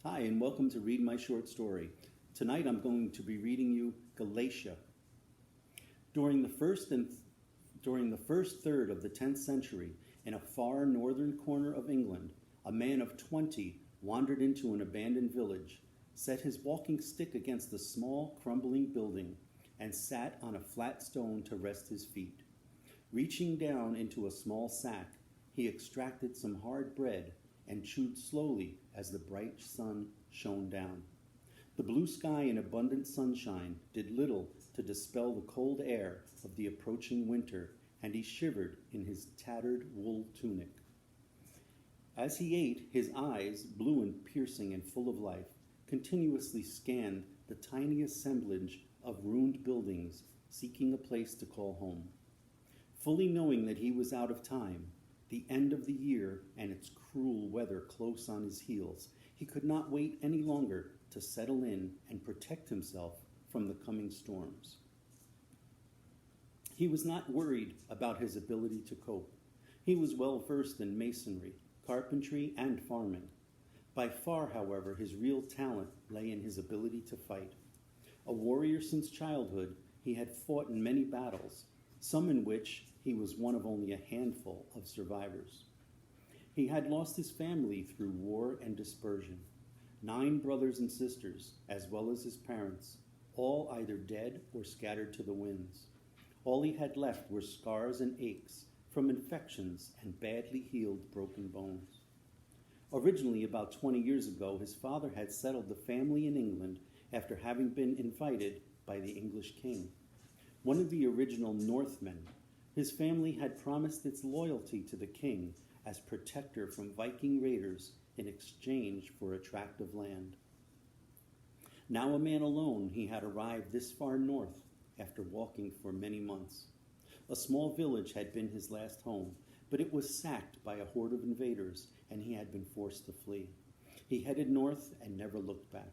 Hi, and welcome to Read My Short Story. Tonight I'm going to be reading you Galatia. During the first third of the 10th century, in a far northern corner of England, a man of 20 wandered into an abandoned village, set his walking stick against a small, crumbling building, and sat on a flat stone to rest his feet. Reaching down into a small sack, he extracted some hard bread and chewed slowly as the bright sun shone down. The blue sky and abundant sunshine did little to dispel the cold air of the approaching winter, and he shivered in his tattered wool tunic. As he ate, his eyes, blue and piercing and full of life, continuously scanned the tiny assemblage of ruined buildings, seeking a place to call home. Fully knowing that he was out of time, the end of the year and its cruel weather close on his heels, he could not wait any longer to settle in and protect himself from the coming storms. He was not worried about his ability to cope. He was well versed in masonry, carpentry, and farming. By far, however, his real talent lay in his ability to fight. A warrior since childhood, he had fought in many battles, some in which he was one of only a handful of survivors. He had lost his family through war and dispersion. 9 brothers and sisters, as well as his parents, all either dead or scattered to the winds. All he had left were scars and aches from infections and badly healed broken bones. Originally, about 20 years ago, his father had settled the family in England after having been invited by the English king. One of the original Northmen, his family had promised its loyalty to the king as protector from Viking raiders in exchange for a tract of land. Now a man alone, he had arrived this far north after walking for many months. A small village had been his last home, but it was sacked by a horde of invaders, and he had been forced to flee. He headed north and never looked back.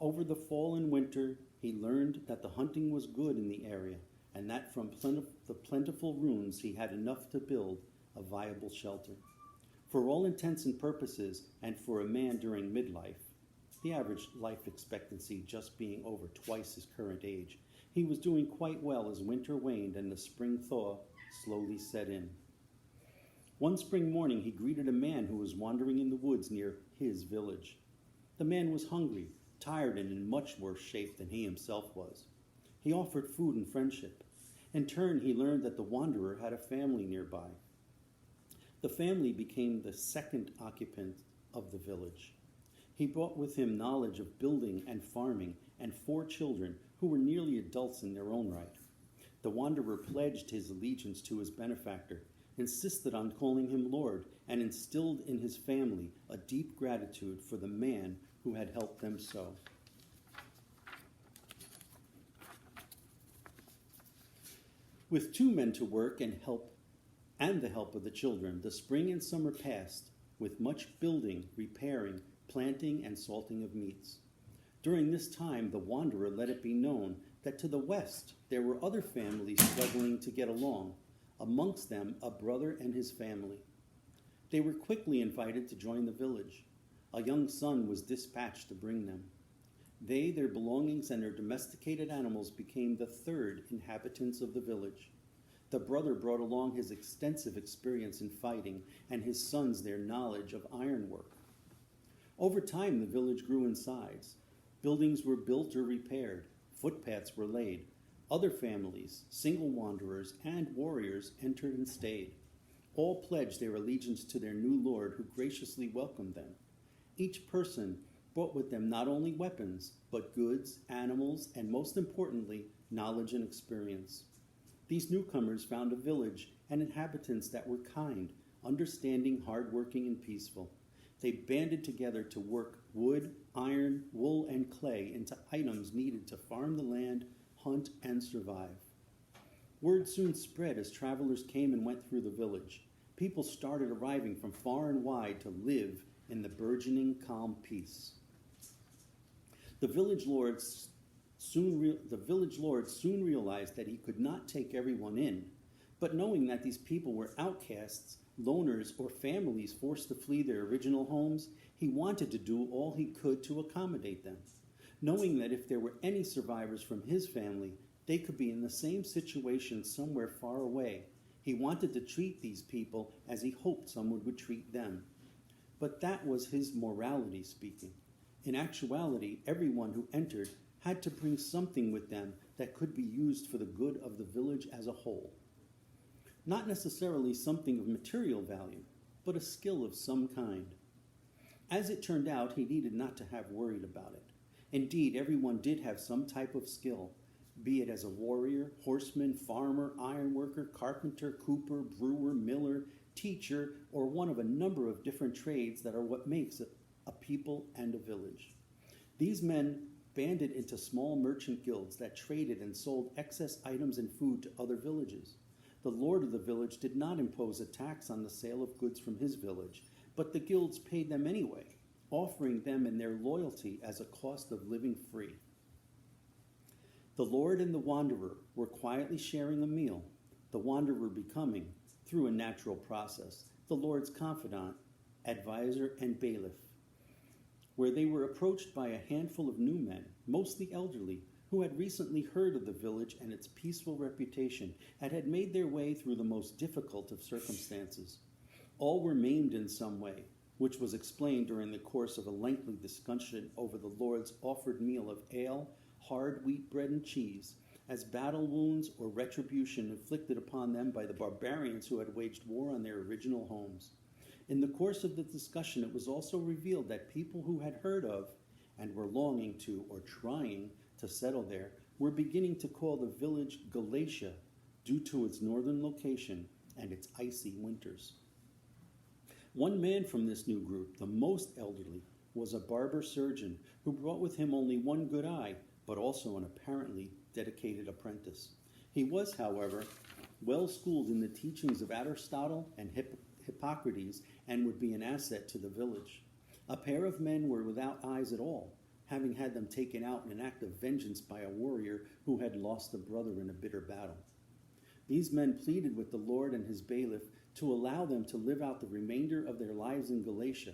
Over the fall and winter, he learned that the hunting was good in the area, and that from the plentiful ruins he had enough to build a viable shelter. For all intents and purposes, and for a man during midlife, the average life expectancy just being over twice his current age, he was doing quite well as winter waned and the spring thaw slowly set in. One spring morning he greeted a man who was wandering in the woods near his village. The man was hungry, tired, and in much worse shape than he himself was. He offered food and friendship. In turn, he learned that the wanderer had a family nearby. The family became the second occupant of the village. He brought with him knowledge of building and farming and 4 children who were nearly adults in their own right. The wanderer pledged his allegiance to his benefactor, insisted on calling him Lord, and instilled in his family a deep gratitude for the man who had helped them so. With 2 men to work and the help of the children, the spring and summer passed with much building, repairing, planting, and salting of meats. During this time, the wanderer let it be known that to the west there were other families struggling to get along, amongst them a brother and his family. They were quickly invited to join the village. A young son was dispatched to bring them. They, their belongings, and their domesticated animals became the 3rd inhabitants of the village. The brother brought along his extensive experience in fighting, and his sons their knowledge of ironwork. Over time, the village grew in size. Buildings were built or repaired. Footpaths were laid. Other families, single wanderers, and warriors entered and stayed. All pledged their allegiance to their new lord, who graciously welcomed them. Each person brought with them not only weapons, but goods, animals, and most importantly, knowledge and experience. These newcomers found a village and inhabitants that were kind, understanding, hardworking, and peaceful. They banded together to work wood, iron, wool, and clay into items needed to farm the land, hunt, and survive. Word soon spread as travelers came and went through the village. People started arriving from far and wide to live in the burgeoning calm peace. The village lord soon realized that he could not take everyone in, but knowing that these people were outcasts, loners, or families forced to flee their original homes, he wanted to do all he could to accommodate them. Knowing that if there were any survivors from his family, they could be in the same situation somewhere far away, he wanted to treat these people as he hoped someone would treat them. But that was his morality speaking. In actuality, everyone who entered had to bring something with them that could be used for the good of the village as a whole. Not necessarily something of material value, but a skill of some kind. As it turned out, he needed not to have worried about it. Indeed, everyone did have some type of skill, be it as a warrior, horseman, farmer, ironworker, carpenter, cooper, brewer, miller, teacher, or one of a number of different trades that are what makes a people and a village. These men banded into small merchant guilds that traded and sold excess items and food to other villages. The lord of the village did not impose a tax on the sale of goods from his village, but the guilds paid them anyway, offering them in their loyalty as a cost of living free. The lord and the wanderer were quietly sharing a meal, the wanderer becoming, through a natural process, the lord's confidant, advisor, and bailiff, where they were approached by a handful of new men, mostly elderly, who had recently heard of the village and its peaceful reputation and had made their way through the most difficult of circumstances. All were maimed in some way, which was explained during the course of a lengthy discussion over the Lord's offered meal of ale, hard wheat bread and cheese, as battle wounds or retribution inflicted upon them by the barbarians who had waged war on their original homes. In the course of the discussion, it was also revealed that people who had heard of and were longing to or trying to settle there were beginning to call the village Galatia due to its northern location and its icy winters. One man from this new group, the most elderly, was a barber surgeon who brought with him only one good eye, but also an apparently dedicated apprentice. He was, however, well schooled in the teachings of Aristotle and Hippocrates and would be an asset to the village. A pair of men were without eyes at all, having had them taken out in an act of vengeance by a warrior who had lost a brother in a bitter battle. These men pleaded with the Lord and his bailiff to allow them to live out the remainder of their lives in Galatia,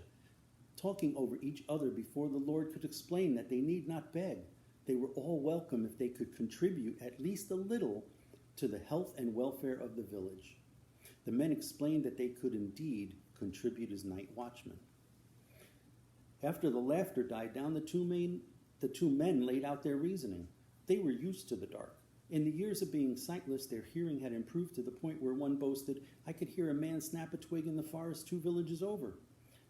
talking over each other before the Lord could explain that they need not beg. They were all welcome if they could contribute at least a little to the health and welfare of the village. The men explained that they could indeed contribute as night watchmen. After the laughter died down, the two men laid out their reasoning. They were used to the dark. In the years of being sightless, their hearing had improved to the point where one boasted, "I could hear a man snap a twig in the forest 2 villages over."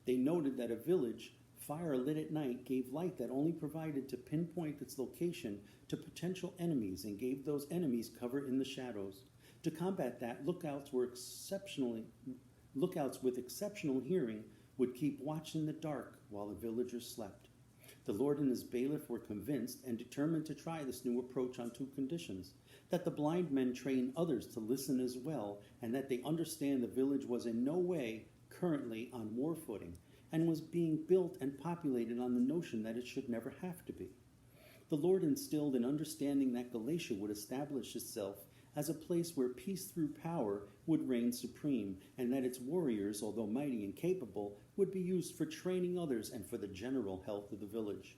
They noted that a village, fire lit at night, gave light that only provided to pinpoint its location to potential enemies and gave those enemies cover in the shadows. To combat that, lookouts with exceptional hearing would keep watch in the dark while the villagers slept. The Lord and his bailiff were convinced and determined to try this new approach on 2 conditions: that the blind men train others to listen as well, and that they understand the village was in no way currently on war footing and was being built and populated on the notion that it should never have to be. The Lord instilled an understanding that Galatia would establish itself as a place where peace through power would reign supreme, and that its warriors, although mighty and capable, would be used for training others and for the general health of the village.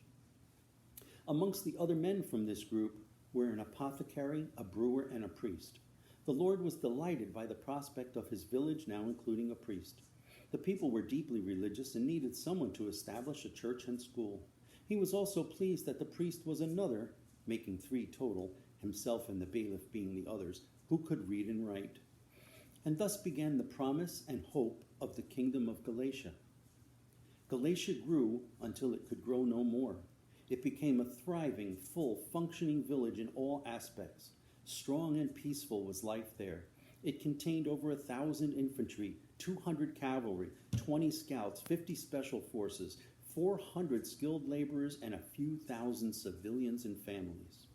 Amongst the other men from this group were an apothecary, a brewer, and a priest. The Lord was delighted by the prospect of his village now including a priest. The people were deeply religious and needed someone to establish a church and school. He was also pleased that the priest was another, making 3 total, himself and the bailiff being the others, who could read and write. And thus began the promise and hope of the kingdom of Galatia. Galatia grew until it could grow no more. It became a thriving, full, functioning village in all aspects. Strong and peaceful was life there. It contained over 1,000 infantry, 200 cavalry, 20 scouts, 50 special forces, 400 skilled laborers, and a few thousand civilians and families.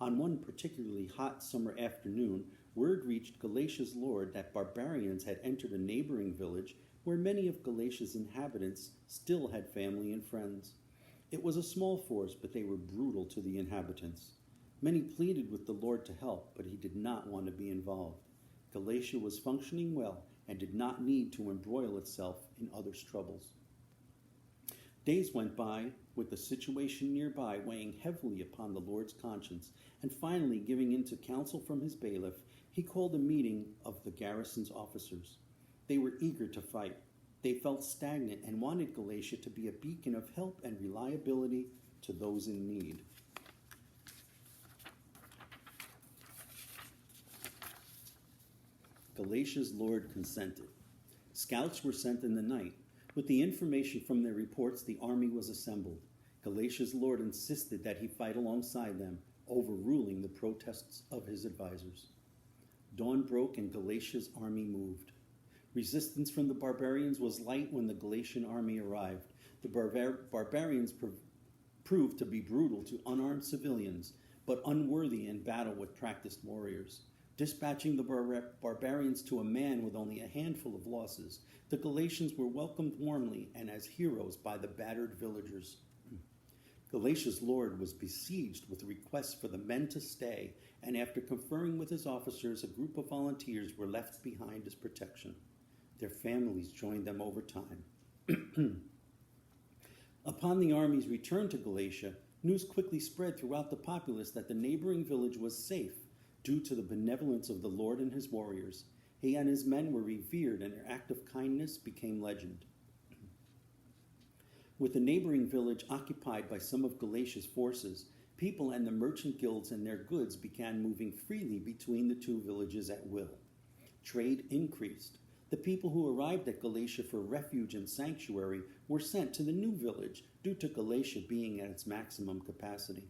On one particularly hot summer afternoon, word reached Galatia's lord that barbarians had entered a neighboring village where many of Galatia's inhabitants still had family and friends. It was a small force, but they were brutal to the inhabitants. Many pleaded with the Lord to help, but he did not want to be involved. Galatia was functioning well, and did not need to embroil itself in others' troubles. Days went by, with the situation nearby weighing heavily upon the Lord's conscience, and finally giving in to counsel from his bailiff, he called a meeting of the garrison's officers. They were eager to fight. They felt stagnant and wanted Galatia to be a beacon of help and reliability to those in need. Galatia's Lord consented. Scouts were sent in the night. With the information from their reports, the army was assembled. Galatia's Lord insisted that he fight alongside them, overruling the protests of his advisors. Dawn broke and Galatia's army moved. Resistance from the barbarians was light when the Galatian army arrived. The barbarians proved to be brutal to unarmed civilians, but unworthy in battle with practiced warriors. Dispatching the barbarians to a man with only a handful of losses, the Galatians were welcomed warmly and as heroes by the battered villagers. Galatia's Lord was besieged with requests for the men to stay, and after conferring with his officers, a group of volunteers were left behind as protection. Their families joined them over time. Upon the army's return to Galatia, news quickly spread throughout the populace that the neighboring village was safe due to the benevolence of the Lord and his warriors. He and his men were revered, and their act of kindness became legend. With the neighboring village occupied by some of Galatia's forces, people and the merchant guilds and their goods began moving freely between the two villages at will. Trade increased. The people who arrived at Galatia for refuge and sanctuary were sent to the new village due to Galatia being at its maximum capacity.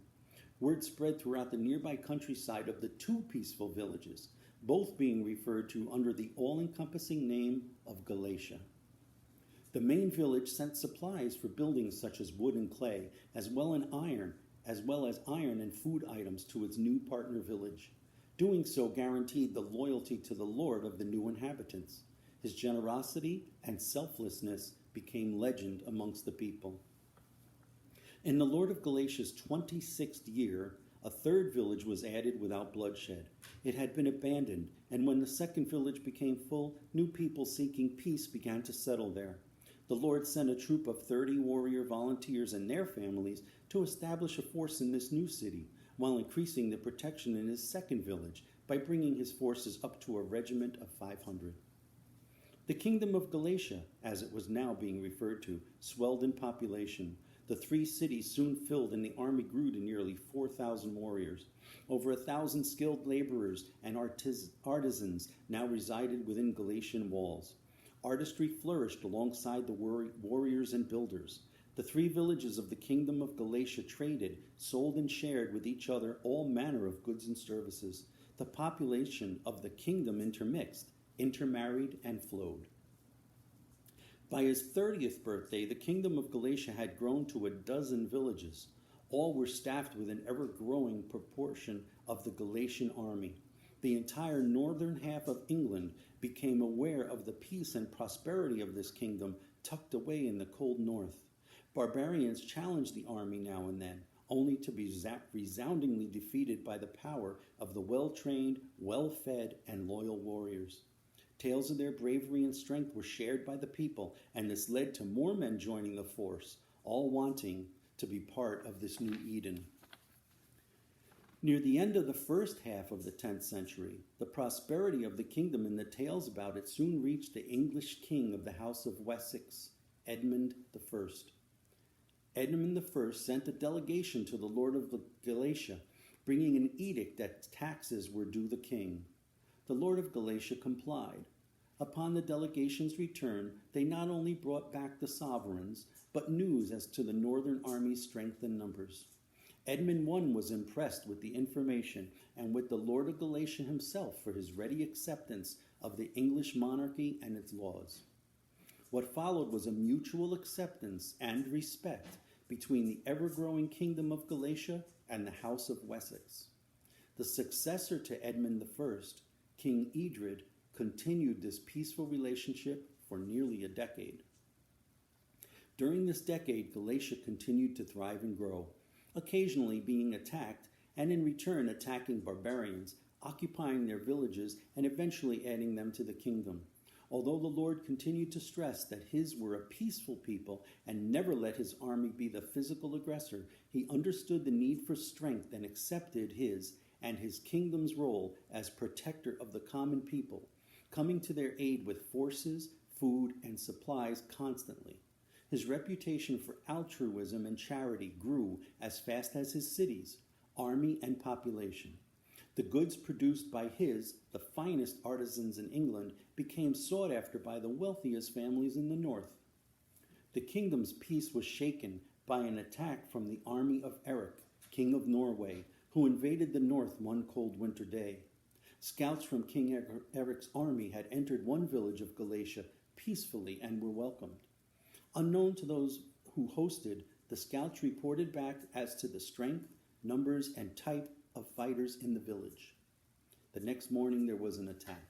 Word spread throughout the nearby countryside of the two peaceful villages, both being referred to under the all-encompassing name of Galatia. The main village sent supplies for buildings such as wood and clay, as well as iron and food items to its new partner village. Doing so guaranteed the loyalty to the Lord of the new inhabitants. His generosity and selflessness became legend amongst the people. In the Lord of Galatia's 26th year, a third village was added without bloodshed. It had been abandoned, and when the second village became full, new people seeking peace began to settle there. The Lord sent a troop of 30 warrior volunteers and their families to establish a force in this new city, while increasing the protection in his second village by bringing his forces up to a regiment of 500. The kingdom of Galatia, as it was now being referred to, swelled in population. The three cities soon filled, and the army grew to nearly 4,000 warriors. Over 1,000 skilled laborers and artisans now resided within Galatian walls. Artistry flourished alongside the warriors and builders. The three villages of the kingdom of Galatia traded, sold, and shared with each other all manner of goods and services. The population of the kingdom intermixed, intermarried, and flowed. By his 30th birthday, the kingdom of Galatia had grown to 12 villages. All were staffed with an ever-growing proportion of the Galatian army. The entire northern half of England became aware of the peace and prosperity of this kingdom tucked away in the cold north. Barbarians challenged the army now and then, only to be resoundingly defeated by the power of the well-trained, well-fed, and loyal warriors. Tales of their bravery and strength were shared by the people, and this led to more men joining the force, all wanting to be part of this new Eden. Near the end of the first half of the 10th century, the prosperity of the kingdom and the tales about it soon reached the English king of the House of Wessex, Edmund I. Edmund I sent a delegation to the Lord of Galatia, bringing an edict that taxes were due the king. The Lord of Galatia complied. Upon the delegation's return, they not only brought back the sovereigns, but news as to the northern army's strength and numbers. Edmund I was impressed with the information and with the Lord of Galatia himself for his ready acceptance of the English monarchy and its laws. What followed was a mutual acceptance and respect between the ever-growing kingdom of Galatia and the House of Wessex. The successor to Edmund I, King Edred, continued this peaceful relationship for nearly a decade. During this decade, Galatia continued to thrive and grow, occasionally being attacked and in return attacking barbarians, occupying their villages and eventually adding them to the kingdom. Although the Lord continued to stress that his were a peaceful people and never let his army be the physical aggressor, he understood the need for strength and accepted his and his kingdom's role as protector of the common people, coming to their aid with forces, food, and supplies constantly. His reputation for altruism and charity grew as fast as his cities, army, and population. The goods produced by the finest artisans in England, became sought after by the wealthiest families in the north. The kingdom's peace was shaken by an attack from the army of Eric, king of Norway, who invaded the north one cold winter day. Scouts from King Eric's army had entered one village of Galatia peacefully and were welcomed. Unknown to those who hosted, the scouts reported back as to the strength, numbers, and type of fighters in the village. The next morning there was an attack.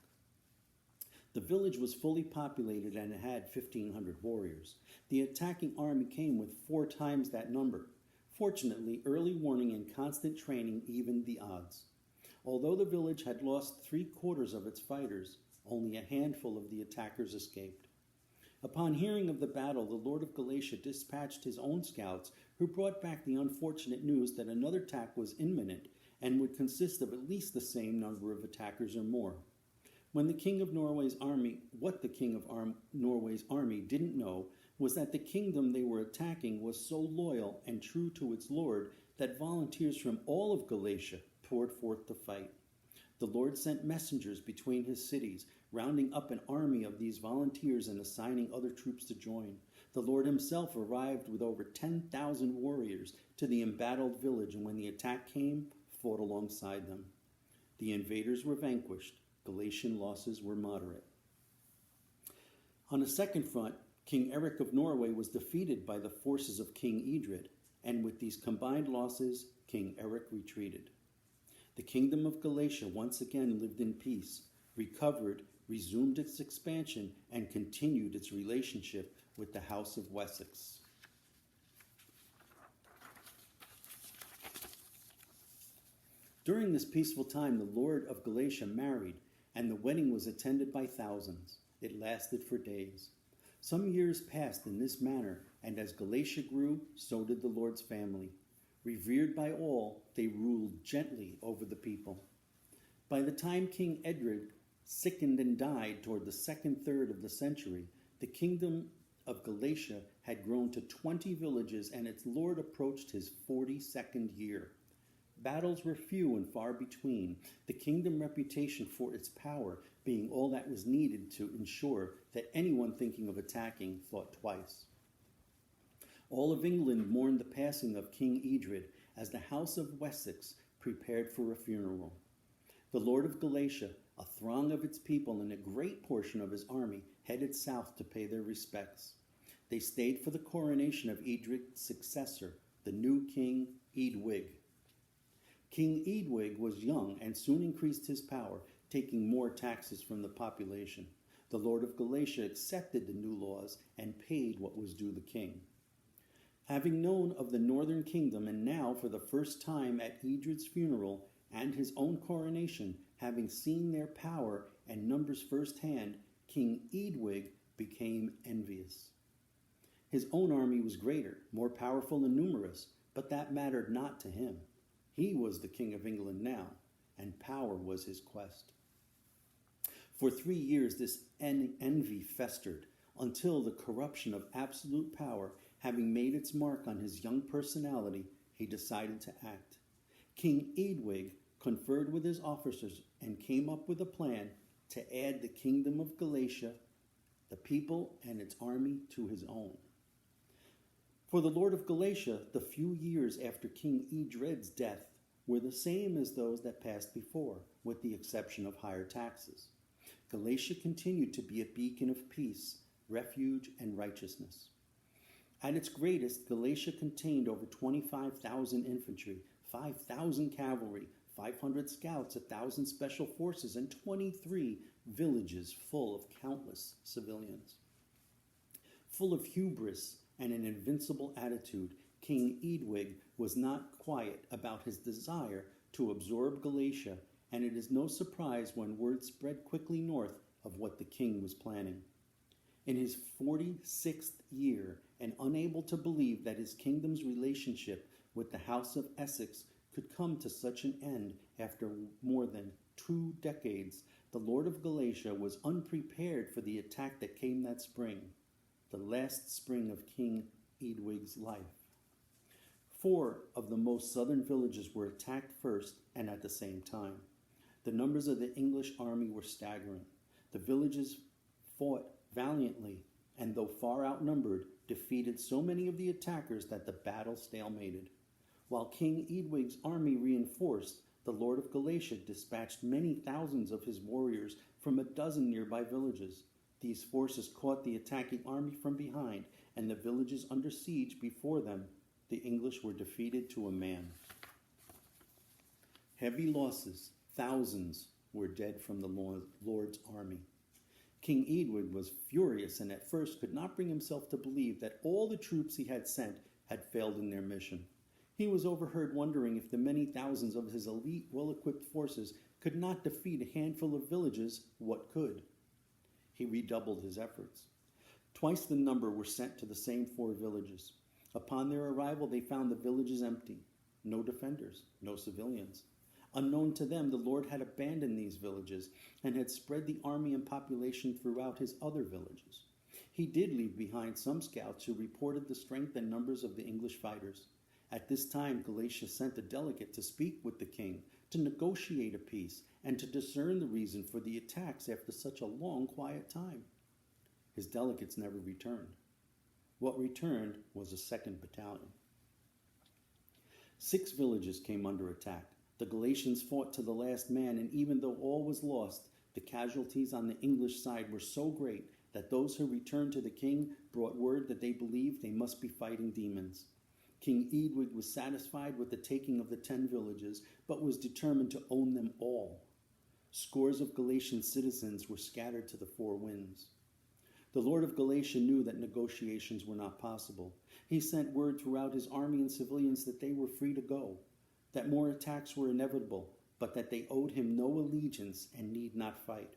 The village was fully populated and it had 1,500 warriors. The attacking army came with 4 times that number. Fortunately, early warning and constant training evened the odds. Although the village had lost 3/4 of its fighters, only a handful of the attackers escaped. Upon hearing of the battle, the Lord of Galatia dispatched his own scouts, who brought back the unfortunate news that another attack was imminent and would consist of at least the same number of attackers or more. What the king of Norway's army didn't know was that the kingdom they were attacking was so loyal and true to its Lord that volunteers from all of Galatia poured forth to fight. The Lord sent messengers between his cities, rounding up an army of these volunteers and assigning other troops to join. The Lord himself arrived with over 10,000 warriors to the embattled village, and when the attack came, fought alongside them. The invaders were vanquished. Galatian losses were moderate. On a second front, King Eric of Norway was defeated by the forces of King Edred, and with these combined losses, King Eric retreated. The kingdom of Galatia once again lived in peace, recovered, resumed its expansion, and continued its relationship with the House of Wessex. During this peaceful time, the Lord of Galatia married, and the wedding was attended by thousands. It lasted for days. Some years passed in this manner, and as Galatia grew, so did the Lord's family. Revered by all, they ruled gently over the people. By the time King Edred sickened and died toward the second third of the century, the kingdom of Galatia had grown to 20 villages, and its Lord approached his 42nd year. Battles were few and far between, the kingdom reputation for its power being all that was needed to ensure that anyone thinking of attacking thought twice. All of England mourned the passing of King Edred as the House of Wessex prepared for a funeral. The Lord of Galatia, a throng of its people, and a great portion of his army headed south to pay their respects. They stayed for the coronation of Edred's successor, the new king Eadwig. King Eadwig was young and soon increased his power, taking more taxes from the population. The Lord of Galatia accepted the new laws and paid what was due the king. Having known of the northern kingdom, and now for the first time at Edred's funeral and his own coronation, having seen their power and numbers firsthand, King Eadwig became envious. His own army was greater, more powerful and numerous, but that mattered not to him. He was the king of England now, and power was his quest. For 3 years this envy festered, until the corruption of absolute power, having made its mark on his young personality, he decided to act. King Eadwig conferred with his officers and came up with a plan to add the kingdom of Galatia, the people and its army, to his own. For the Lord of Galatia, the few years after King Edred's death were the same as those that passed before, with the exception of higher taxes. Galatia continued to be a beacon of peace, refuge, and righteousness. At its greatest, Galatia contained over 25,000 infantry, 5,000 cavalry, 500 scouts, 1,000 special forces, and 23 villages full of countless civilians. Full of hubris and an invincible attitude, King Eadwig was not quiet about his desire to absorb Galatia, and it is no surprise when word spread quickly north of what the king was planning. In his 46th year, and unable to believe that his kingdom's relationship with the House of Essex could come to such an end after more than 2 decades, the Lord of Galatia was unprepared for the attack that came that spring, the last spring of King Eadwig's life. 4 of the most southern villages were attacked first and at the same time. The numbers of the English army were staggering. The villages fought valiantly, and though far outnumbered, defeated so many of the attackers that the battle stalemated. While King Eadwig's army reinforced, the Lord of Galatia dispatched many thousands of his warriors from a dozen nearby villages. These forces caught the attacking army from behind, and the villages under siege before them. The English were defeated to a man. Heavy losses, thousands, were dead from the Lord's army. King Eadwig was furious and at first could not bring himself to believe that all the troops he had sent had failed in their mission. He was overheard wondering if the many thousands of his elite, well-equipped forces could not defeat a handful of villages, what could? He redoubled his efforts. Twice the number were sent to the same 4 villages. Upon their arrival, they found the villages empty. No defenders, no civilians. Unknown to them, the Lord had abandoned these villages and had spread the army and population throughout his other villages. He did leave behind some scouts who reported the strength and numbers of the English fighters. At this time, Galatia sent a delegate to speak with the king, to negotiate a peace, and to discern the reason for the attacks after such a long, quiet time. His delegates never returned. What returned was a 2nd battalion. 6 villages came under attack. The Galatians fought to the last man, and even though all was lost, the casualties on the English side were so great that those who returned to the king brought word that they believed they must be fighting demons. King Eadwig was satisfied with the taking of the 10 villages, but was determined to own them all. Scores of Galatian citizens were scattered to the 4 winds. The Lord of Galatia knew that negotiations were not possible. He sent word throughout his army and civilians that they were free to go, that more attacks were inevitable, but that they owed him no allegiance and need not fight.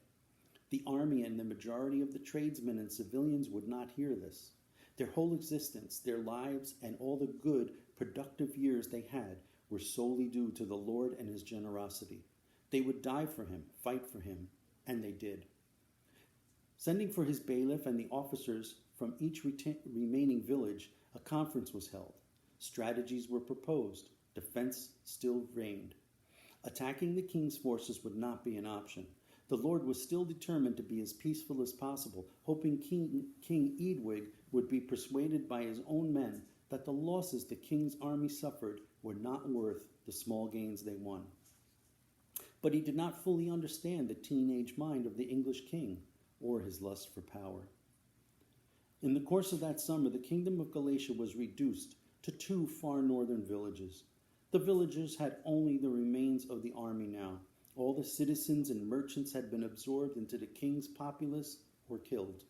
The army and the majority of the tradesmen and civilians would not hear this. Their whole existence, their lives, and all the good, productive years they had were solely due to the Lord and his generosity. They would die for him, fight for him, and they did. Sending for his bailiff and the officers from each remaining village, a conference was held. Strategies were proposed. Defense still reigned. Attacking the king's forces would not be an option. The Lord was still determined to be as peaceful as possible, hoping King Eadwig would be persuaded by his own men that the losses the king's army suffered were not worth the small gains they won. But he did not fully understand the teenage mind of the English king or his lust for power. In the course of that summer, the kingdom of Galatia was reduced to 2 far northern villages. The villagers had only the remains of the army now. All the citizens and merchants had been absorbed into the king's populace or killed.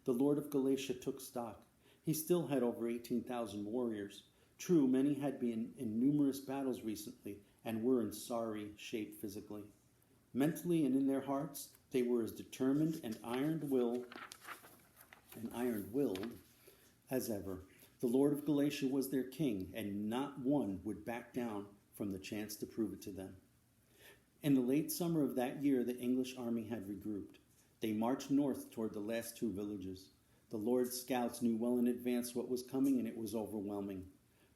The Lord of Galatia took stock. He still had over 18,000 warriors. True, many had been in numerous battles recently and were in sorry shape physically. Mentally and in their hearts, they were as determined and iron-willed as ever. The Lord of Galatia was their king, and not one would back down from the chance to prove it to them. In the late summer of that year, the English army had regrouped. They marched north toward the last 2 villages. The Lord's scouts knew well in advance what was coming, and it was overwhelming,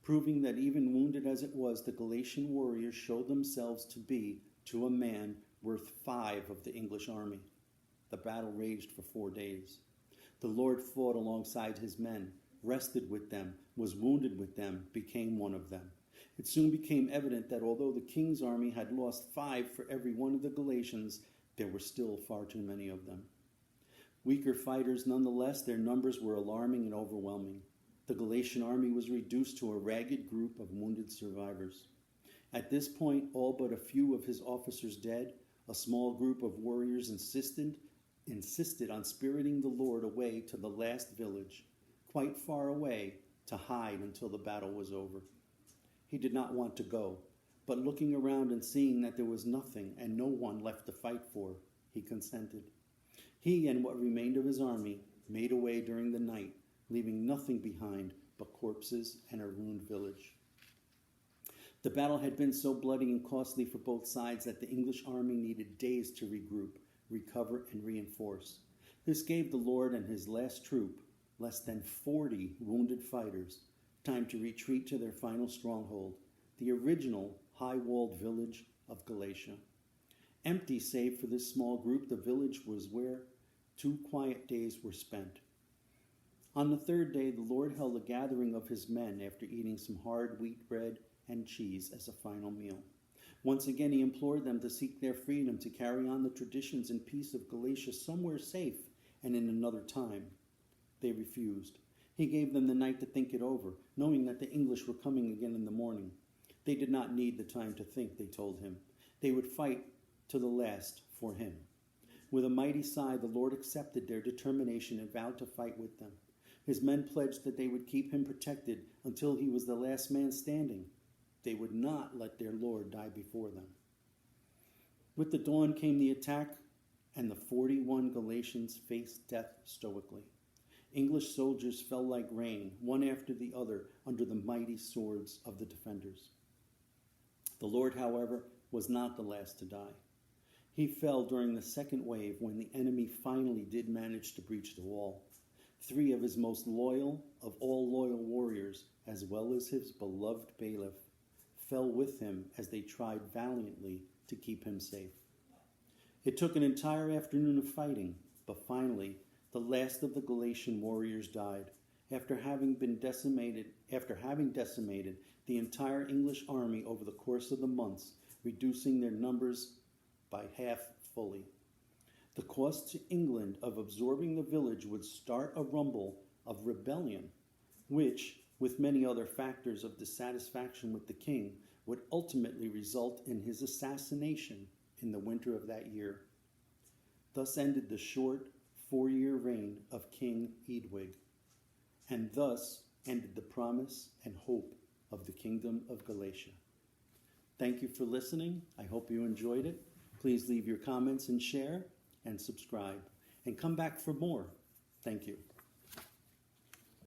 proving that even wounded as it was, the Galatian warriors showed themselves to be, to a man, worth 5 of the English army. The battle raged for 4 days. The Lord fought alongside his men, rested with them, was wounded with them, became one of them. It soon became evident that although the king's army had lost 5 for every one of the Galatians, there were still far too many of them. Weaker fighters nonetheless, their numbers were alarming and overwhelming. The Galatian army was reduced to a ragged group of wounded survivors. At this point, all but a few of his officers dead, a small group of warriors insisted on spiriting the Lord away to the last village, quite far away, to hide until the battle was over. He did not want to go, but looking around and seeing that there was nothing and no one left to fight for, he consented. He and what remained of his army made away during the night, leaving nothing behind but corpses and a ruined village. The battle had been so bloody and costly for both sides that the English army needed days to regroup, recover, and reinforce. This gave the Lord and his last troop, less than 40 wounded fighters, time to retreat to their final stronghold, the original high-walled village of Galatia. Empty save for this small group, the village was where 2 quiet days were spent. On the 3rd day, the Lord held a gathering of his men after eating some hard wheat bread and cheese as a final meal. Once again, he implored them to seek their freedom, to carry on the traditions and peace of Galatia somewhere safe and in another time. They refused. He gave them the night to think it over, knowing that the English were coming again in the morning. They did not need the time to think, they told him. They would fight to the last for him. With a mighty sigh, the Lord accepted their determination and vowed to fight with them. His men pledged that they would keep him protected until he was the last man standing. They would not let their Lord die before them. With the dawn came the attack, and the 41 Galatians faced death stoically. English soldiers fell like rain, one after the other, under the mighty swords of the defenders. The Lord, however, was not the last to die. He fell during the second wave when the enemy finally did manage to breach the wall. 3 of his most loyal of all loyal warriors, as well as his beloved bailiff, fell with him as they tried valiantly to keep him safe. It took an entire afternoon of fighting, but finally, the last of the Galatian warriors died, after having decimated the entire English army over the course of the months, reducing their numbers by half fully. The cost to England of absorbing the village would start a rumble of rebellion, which, with many other factors of dissatisfaction with the king, would ultimately result in his assassination in the winter of that year. Thus ended the short 4-year reign of King Edwig, and thus ended the promise and hope of the kingdom of Galatia. Thank you for listening. I hope you enjoyed it. Please leave your comments and share and subscribe, and come back for more. Thank you.